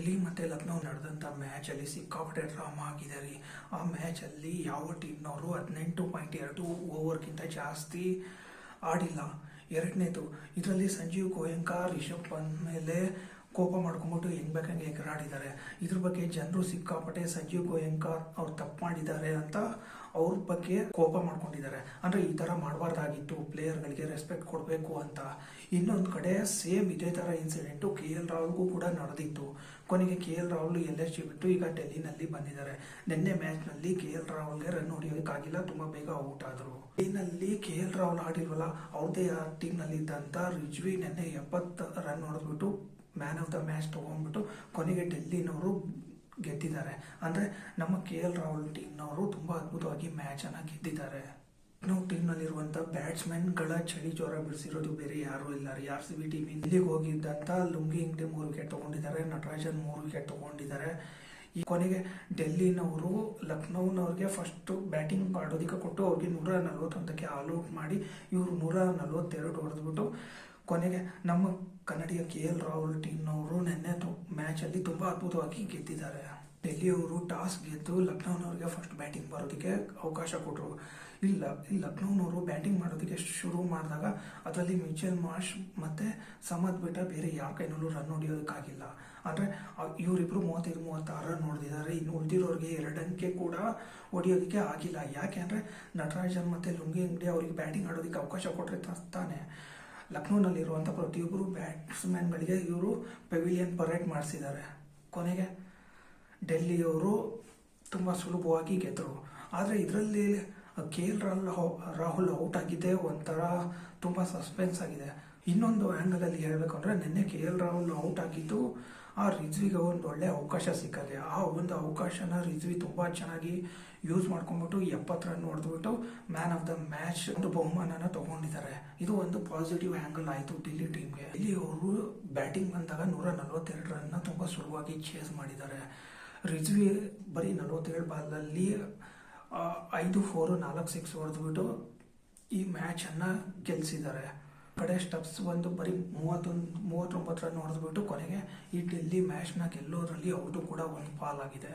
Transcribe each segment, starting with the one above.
ಡೆಲ್ಲಿ ಮತ್ತು ಲಕ್ನೋ ನಡೆದಂಥ ಮ್ಯಾಚಲ್ಲಿ ಸಿಕ್ಕಾಪಟ್ಟೆ ಡ್ರಾಮಾ ಆಗಿದೆ ರೀ. ಆ ಮ್ಯಾಚಲ್ಲಿ ಯಾವ ಟೀಮ್ನವರು 18.2 ಓವರ್ಗಿಂತ ಜಾಸ್ತಿ ಆಡಿಲ್ಲ. ಎರಡನೇದು, ಇದರಲ್ಲಿ ಸಂಜೀವ್ ಗೋಯಂಕಾ ರಿಷಬ್ ಪಂತ್ ಮೇಲೆ ಕೋಪ ಮಾಡ್ಕೊಂಡ್ಬಿಟ್ಟು ಹೆಂಗ್ ಬೇಕಂಗೆ ಎಗರಾಡಿದ್ದಾರೆ. ಇದ್ರ ಬಗ್ಗೆ ಜನರು ಸಿಕ್ಕಾಪಟ್ಟೆ ಸಂಜೀವ್ ಗೋಯಂಕಾ ಅವ್ರು ತಪ್ಪು ಮಾಡಿದ್ದಾರೆ ಅಂತ ಅವ್ರ ಬಗ್ಗೆ ಕೋಪ ಮಾಡ್ಕೊಂಡಿದ್ದಾರೆ. ಅಂದ್ರೆ ಈ ತರ ಮಾಡಬಾರ್ದಾಗಿತ್ತು, ಪ್ಲೇಯರ್ಗಳಿಗೆ ರೆಸ್ಪೆಕ್ಟ್ ಕೊಡಬೇಕು ಅಂತ. ಇನ್ನೊಂದು ಕಡೆ ಸೇಮ್ ಇದೇ ತರ ಇನ್ಸಿಡೆಂಟು KL ರಾಹುಲ್ಗೂ ಕೂಡ ನಡೆದಿತ್ತು. ಕೊನೆಗೆ KL ರಾಹುಲ್ LSG ಬಿಟ್ಟು ಈಗ ಡೆಲ್ಲಿನಲ್ಲಿ ಬಂದಿದ್ದಾರೆ. ನಿನ್ನೆ ಮ್ಯಾಚ್ನಲ್ಲಿ KL ರಾಹುಲ್ಗೆ ರನ್ ಹೊಡಿಯೋಕ್ಕಾಗಿಲ್ಲ, ತುಂಬಾ ಬೇಗ ಔಟ್ ಆದ್ರು. ಡೆಲ್ಲಿನಲ್ಲಿ KL ರಾಹುಲ್ ಆಡಿಲ್ವಲ್ಲ, ಅವ್ರದೇ ಟೀಮ್ನಲ್ಲಿ ಇದ್ದಂತ ರಿಜ್ವಿ ನಿನ್ನೆ 70 ರನ್ ಹೊಡೆದ್ಬಿಟ್ಟು ಮ್ಯಾನ್ ಆಫ್ ದ ಮ್ಯಾಚ್ ತಗೊಂಡ್ಬಿಟ್ಟು ಕೊನೆಗೆ ಡೆಲ್ಲಿನವರು ಗೆದ್ದಿದ್ದಾರೆ. ಅಂದ್ರೆ ನಮ್ಮ KL ರಾಹುಲ್ ಟೀಮ್ನವರು ತುಂಬಾ ಅದ್ಭುತವಾಗಿ ಮ್ಯಾಚ್ ಅನ್ನ ಗೆದ್ದಿದ್ದಾರೆ. ನಾವು ಟೀಮ್ನಲ್ಲಿರುವಂಥ ಬ್ಯಾಟ್ಸ್ಮನ್ಗಳ ಚಳಿ ಜ್ವರ ಬಿಡಿಸಿರೋದು ಬೇರೆ ಯಾರೂ ಇಲ್ಲ ರೀ. RCB ಟೀಮ್ ಇಲ್ಲಿಗೆ ಹೋಗಿದ್ದಂಥ ಲುಂಗಿ ಇಂಗ್ಡೆ 3 ವಿಕೆಟ್ ತಗೊಂಡಿದ್ದಾರೆ, ನಟರಾಜನ್ 3 ವಿಕೆಟ್ ತಗೊಂಡಿದ್ದಾರೆ. ಈ ಕೊನೆಗೆ ಡೆಲ್ಲಿನವರು ಲಕ್ನೋನವ್ರಿಗೆ ಫಸ್ಟ್ ಬ್ಯಾಟಿಂಗ್ ಆಡೋದಕ್ಕೆ ಕೊಟ್ಟು ಅವ್ರಿಗೆ 141ಕ್ಕೆ ಆಲ್ಔಟ್ ಮಾಡಿ ಇವರು 142 ಹೊಡೆದ್ಬಿಟ್ಟು ಕೊನೆಗೆ ನಮ್ಮ ಕನ್ನಡಿಗ KL ರಾಹುಲ್ ಟೀಮ್ನವರು ನಿನ್ನೆ ಮ್ಯಾಚಲ್ಲಿ ತುಂಬಾ ಅದ್ಭುತವಾಗಿ ಗೆದ್ದಿದ್ದಾರೆ. ಡೆಲ್ಲಿಯವರು ಟಾಸ್ ಗೆದ್ದು ಲಕ್ನೋನವ್ರಿಗೆ ಫಸ್ಟ್ ಬ್ಯಾಟಿಂಗ್ ಬರೋದಕ್ಕೆ ಅವಕಾಶ ಕೊಟ್ಟರು. ಇಲ್ಲ, ಲಕ್ನೋನವರು ಬ್ಯಾಟಿಂಗ್ ಮಾಡೋದಕ್ಕೆ ಶುರು ಮಾಡಿದಾಗ ಅದರಲ್ಲಿ ಮಿಚೆಲ್ ಮಾರ್ಷ್ ಮತ್ತೆ ಸಮದ್ ಬಿಟ್ಟ ಬೇರೆ ಯಾರ ಕೈನಲ್ಲೂ ರನ್ ಹೊಡಿಯೋದಕ್ಕಾಗಿಲ್ಲ. ಅಂದ್ರೆ ಇವರಿಬ್ರು 35-36 ರನ್ ಹೊಡೆದಿದ್ದಾರೆ. ಇನ್ನು ಉಳಿದಿರೋರಿಗೆ 2 ಅಂಕೆ ಕೂಡ ಹೊಡಿಯೋದಕ್ಕೆ ಆಗಿಲ್ಲ. ಯಾಕೆ ಅಂದ್ರೆ ನಟರಾಜನ್ ಮತ್ತೆ ಲುಂಗಿ ಇಂಗ್ಡೆ ಅವ್ರಿಗೆ ಬ್ಯಾಟಿಂಗ್ ಆಡೋದಕ್ಕೆ ಅವಕಾಶ ಕೊಟ್ಟರೆ ತಾನೆ. ಲಕ್ನೋನಲ್ಲಿರುವಂಥ ಪ್ರತಿಯೊಬ್ಬರು ಬ್ಯಾಟ್ಸ್ಮನ್ಗಳಿಗೆ ಇವರು ಪೆವಿಲಿಯನ್ ಪರೇಡ್ ಮಾಡಿಸಿದ್ದಾರೆ. ಕೊನೆಗೆ ಡೆಲ್ಲಿಯವರು ತುಂಬ ಸುಲಭವಾಗಿ ಗೆದ್ದರು. ಆದರೆ ಇದರಲ್ಲಿ KL ರಾಹುಲ್ ಔಟ್ ಆಗಿದ್ದೇ ಒಂಥರ ತುಂಬ ಸಸ್ಪೆನ್ಸ್ ಆಗಿದೆ. ಇನ್ನೊಂದು ಆ್ಯಂಗಲಲ್ಲಿ ಹೇಳಬೇಕು ಅಂದರೆ ನಿನ್ನೆ KL ರಾಹುಲ್ ಔಟ್ ಆಗಿದ್ದು ಆ ರಿಜ್ವಿಗೆ ಒಂದು ಒಳ್ಳೆ ಅವಕಾಶ ಸಿಕ್ಕದೆ. ಆ ಒಂದು ಅವಕಾಶನ ರಿಜ್ವಿ ತುಂಬ ಚೆನ್ನಾಗಿ ಯೂಸ್ ಮಾಡ್ಕೊಂಡ್ಬಿಟ್ಟು 70 ರನ್ ಹೊಡೆದ್ಬಿಟ್ಟು ಮ್ಯಾನ್ ಆಫ್ ದ ಮ್ಯಾಚ್ ಒಂದು ಬಹುಮಾನನ ತಗೊಂಡಿದ್ದಾರೆ. ಇದು ಒಂದು ಪಾಸಿಟಿವ್ ಆ್ಯಂಗಲ್ ಆಯಿತು ಡೆಲ್ಲಿ ಟೀಮ್ಗೆ. ಇಲ್ಲಿ ಅವರು ಬ್ಯಾಟಿಂಗ್ ಬಂದಾಗ 142 ರನ್ನ ತುಂಬ ಸುಲಭವಾಗಿ ಚೇಸ್ ಮಾಡಿದ್ದಾರೆ. ರಿಜ್ವಿ ಬರೀ 47 ಬಾಲಲ್ಲಿ 5 4 4 6 ಹೊಡೆದ್ಬಿಟ್ಟು ಈ ಮ್ಯಾಚನ್ನು ಗೆಲ್ಲಿಸಿದ್ದಾರೆ. ಕಡೆ ಸ್ಟಬ್ಸ್ ಬಂದು ಬರೀ 39 ರನ್ ಹೊಡೆದ್ಬಿಟ್ಟು ಕೊನೆಗೆ ಈ ಡೆಲ್ಲಿ ಮ್ಯಾಚ್ನ ಗೆಲ್ಲೋದ್ರಲ್ಲಿ ಅವ್ರದ್ದು ಕೂಡ ಒಂದು ಪಾಲಾಗಿದೆ.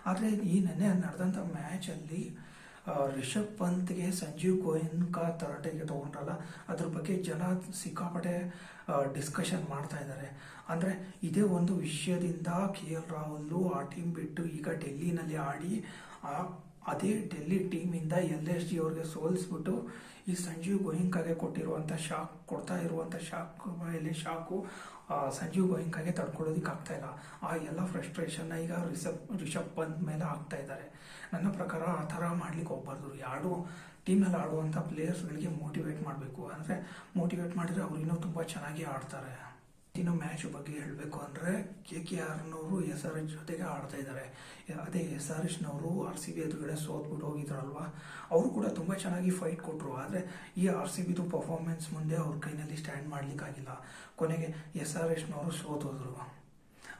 ಆದರೆ ಈ ನೆನ್ನೆ ನಡೆದಂಥ ಮ್ಯಾಚಲ್ಲಿ ರಿಷಬ್ ಪಂತ್ಗೆ ಸಂಜೀವ್ ಗೋಯಂಕಾ ತರಟೆಗೆ ತಗೊಂಡ್ರಲ್ಲ, ಅದ್ರ ಬಗ್ಗೆ ಜನ ಸಿಕ್ಕಾಪಟ್ಟೆ ಡಿಸ್ಕಷನ್ ಮಾಡ್ತಾ ಇದ್ದಾರೆ. ಅಂದರೆ ಇದೇ ಒಂದು ವಿಷಯದಿಂದ KL ರಾಹುಲ್ ಆ ಟೀಮ್ ಬಿಟ್ಟು ಈಗ ಡೆಲ್ಲಿನಲ್ಲಿ ಆಡಿ ಅದೇ ಡೆಲ್ಲಿ ಟೀಮಿಂದ LSG ಅವ್ರಿಗೆ ಸೋಲಿಸ್ಬಿಟ್ಟು ಈ ಸಂಜೀವ್ ಗೋಯಂಕಾಗೆ ಕೊಡ್ತಾ ಇರುವಂಥ ಶಾಕು ಸಂಜೀವ್ ಗೋಯಂಕಾಗೆ ತಡ್ಕೊಳ್ಳೋದಕ್ಕೆ ಆಗ್ತಾ ಇಲ್ಲ. ಆ ಎಲ್ಲ ಫ್ರಸ್ಟ್ರೇಷನ್ನ ಈಗ ರಿಷಬ್ ಪಂತ್ ಮೇಲೆ ಆಗ್ತಾ ಇದ್ದಾರೆ. ನನ್ನ ಪ್ರಕಾರ ಆ ಥರ ಮಾಡ್ಲಿಕ್ಕೆ ಹೋಗ್ಬಾರ್ದು. ಟೀಮ್ನಲ್ಲಿ ಆಡುವಂಥ ಪ್ಲೇಯರ್ಸ್ಗಳಿಗೆ ಮೋಟಿವೇಟ್ ಮಾಡಬೇಕು. ಅಂದರೆ ಮೋಟಿವೇಟ್ ಮಾಡಿದರೆ ಅವ್ರು ಇನ್ನೂ ತುಂಬ ಚೆನ್ನಾಗಿ ಆಡ್ತಾರೆ. ಇನ್ನು ಮ್ಯಾಚ್ ಬಗ್ಗೆ ಹೇಳಬೇಕು ಅಂದರೆ KKRನವರು SRH ಜೊತೆಗೆ ಆಡ್ತಾ ಇದ್ದಾರೆ. ಅದೇ SRHನವರು RCB ಎದುರುಗಡೆ ಸೋತ್ಬಿಟ್ಟು ಹೋಗಿದ್ರಲ್ವಾ, ಅವರು ಕೂಡ ತುಂಬ ಚೆನ್ನಾಗಿ ಫೈಟ್ ಕೊಟ್ಟರು. ಆದರೆ ಈ RCBದು ಪರ್ಫಾರ್ಮೆನ್ಸ್ ಮುಂದೆ ಅವ್ರ ಕೈನಲ್ಲಿ ಸ್ಟ್ಯಾಂಡ್ ಮಾಡಲಿಕ್ಕಾಗಿಲ್ಲ. ಕೊನೆಗೆ SRHನವರು ಸೋತೋದ್ರು.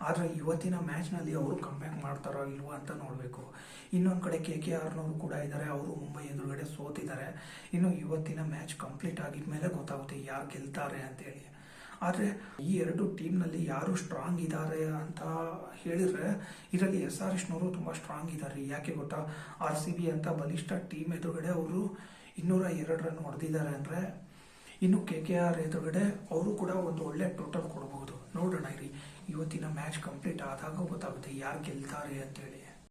ಆದರೆ ಇವತ್ತಿನ ಮ್ಯಾಚ್ನಲ್ಲಿ ಅವರು ಕಮ್ಬ್ಯಾಕ್ ಮಾಡ್ತಾರೋ ಇಲ್ವೋ ಅಂತ ನೋಡಬೇಕು. ಇನ್ನೊಂದು ಕಡೆ KKRನವರು ಕೂಡ ಇದ್ದಾರೆ, ಅವರು ಮುಂಬೈ ಎದುರುಗಡೆ ಸೋತಿದ್ದಾರೆ. ಇನ್ನು ಇವತ್ತಿನ ಮ್ಯಾಚ್ ಕಂಪ್ಲೀಟ್ ಆಗಿದ ಮೇಲೆ ಗೊತ್ತಾಗುತ್ತೆ ಯಾರು ಗೆಲ್ತಾರೆ ಅಂತೇಳಿ. ಆದರೆ ಈ 2 ಟೀಮ್ನಲ್ಲಿ ಯಾರು ಸ್ಟ್ರಾಂಗ್ ಇದ್ದಾರೆ ಅಂತ ಹೇಳಿದ್ರೆ ಇದರಲ್ಲಿ SRHನವರು ತುಂಬ ಸ್ಟ್ರಾಂಗ್ ಇದ್ದಾರೆ. ಯಾಕೆ ಗೊತ್ತಾ, RCB ಅಂತ ಬಲಿಷ್ಠ ಟೀಮ್ ಎದುರುಗಡೆ ಅವರು 202 ರನ್ ಹೊಡೆದಿದ್ದಾರೆ. ಅಂದರೆ ಇನ್ನು KKR ಎದುರುಗಡೆ ಅವರು ಕೂಡ ಒಂದು ಒಳ್ಳೆ ಟೋಟಲ್ ಕೊಡಬಹುದು. ನೋಡೋಣ ಇರಿ, ಇವತ್ತಿನ ಮ್ಯಾಚ್ ಕಂಪ್ಲೀಟ್ ಆದಾಗ ಗೊತ್ತಾಗುತ್ತೆ ಯಾರು ಗೆಲ್ತಾರೆ ಅಂತೇಳಿ.